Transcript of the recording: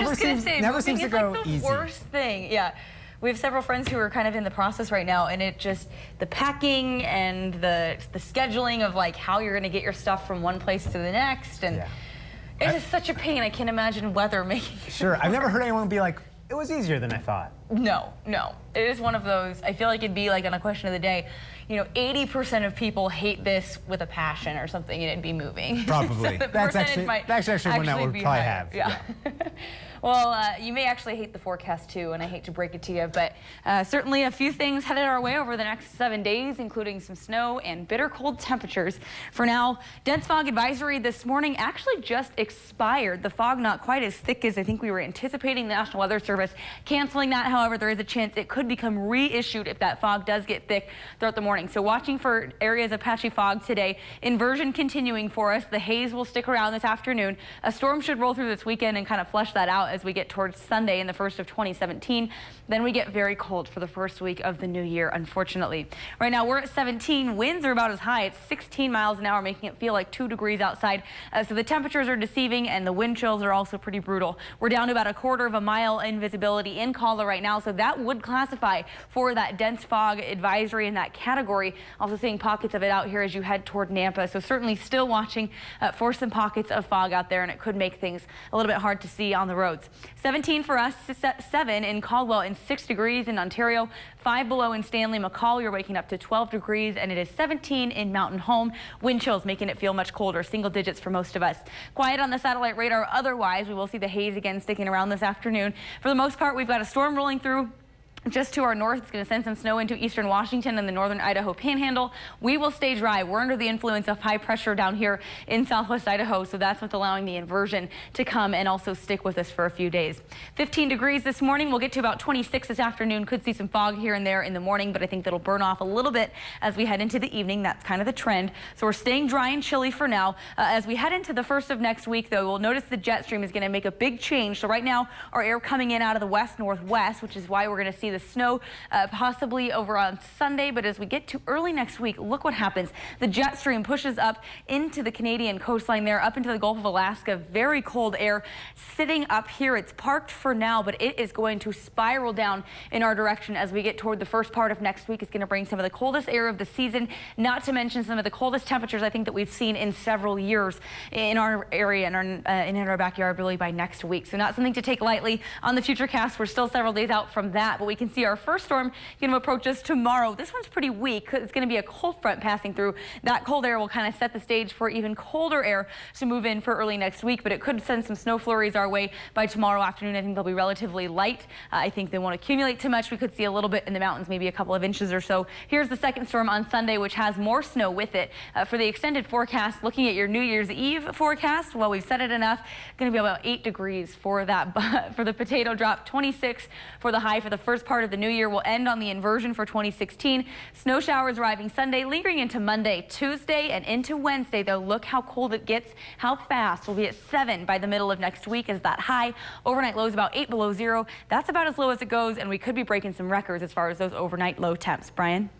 never seems to go like the easy. worst thing. Yeah. We have several friends who are kind of in the process right now, and the packing and the scheduling of like how you're going to get your stuff from one place to the next, and it is such a pain. I can't imagine weather making it Sure, I've never heard anyone be like, it was easier than I thought. No. It is one of those, I feel like it'd be like on a question of the day, 80% of people hate this with a passion or something, and it'd be moving. Probably. So that's actually one that would probably have. Yeah. Well, you may actually hate the forecast too, and I hate to break it to you, but certainly a few things headed our way over the next 7 days, including some snow and bitter cold temperatures. For now, dense fog advisory this morning actually just expired. The fog not quite as thick as I think we were anticipating. The National Weather Service canceling that. However, there is a chance it could become reissued if that fog does get thick throughout the morning. So watching for areas of patchy fog today. Inversion continuing for us. The haze will stick around this afternoon. A storm should roll through this weekend and kind of flush that out as we get towards Sunday in the first of 2017. Then we get very cold for the first week of the new year, unfortunately. Right now we're at 17. Winds are about as high at 16 miles an hour, making it feel like 2 degrees outside. So the temperatures are deceiving, and the wind chills are also pretty brutal. We're down to about a 1/4 of a mile in visibility in Colorado right now, so that would classify for that dense fog advisory in that category. Also seeing pockets of it out here as you head toward Nampa, so certainly still watching for some pockets of fog out there, and it could make things a little bit hard to see on the roads. 17 for us, 7 in Caldwell, and 6 degrees in Ontario, 5 below in Stanley. McCall, you're waking up to 12 degrees, and it is 17 in Mountain Home. Wind chills making it feel much colder, single digits for most of us. Quiet on the satellite radar otherwise. We will see the haze again sticking around this afternoon. For the most part, we've got a storm rolling through just to our north. It's going to send some snow into eastern Washington and the northern Idaho panhandle. We will stay dry. We're under the influence of high pressure down here in southwest Idaho, so that's what's allowing the inversion to come and also stick with us for a few days. 15 degrees this morning. We'll get to about 26 this afternoon. Could see some fog here and there in the morning, but I think that'll burn off a little bit as we head into the evening. That's kind of the trend. So we're staying dry and chilly for now. As we head into the first of next week, though, we'll notice the jet stream is going to make a big change. So right now, our air coming in out of the west-northwest, which is why we're going to see the snow possibly over on Sunday. But as we get to early next week, look what happens. The jet stream pushes up into the Canadian coastline there, up into the Gulf of Alaska. Very cold air sitting up here. It's parked for now, but it is going to spiral down in our direction as we get toward the first part of next week. It's going to bring some of the coldest air of the season, not to mention some of the coldest temperatures I think that we've seen in several years in our area and in our backyard really by next week. So not something to take lightly on the Futurecast. We're still several days out from that, but we can see our first storm going to approach us tomorrow. This one's pretty weak. It's going to be a cold front passing through. That cold air will kind of set the stage for even colder air to move in for early next week, but it could send some snow flurries our way by tomorrow afternoon. I think they'll be relatively light. I think they won't accumulate too much. We could see a little bit in the mountains, maybe a couple of inches or so. Here's the second storm on Sunday, which has more snow with it. For the extended forecast, looking at your New Year's Eve forecast, well, we've said it enough. Going to be about 8 degrees for that. For the potato drop, 26 for the high for the first part of the new year. Will end on the inversion for 2016. Snow showers arriving Sunday, lingering into Monday, Tuesday, and into Wednesday, though. Look how cold it gets, how fast. We'll be at 7 by the middle of next week as that high. Overnight lows about 8 below zero. That's about as low as it goes, and we could be breaking some records as far as those overnight low temps. Brian?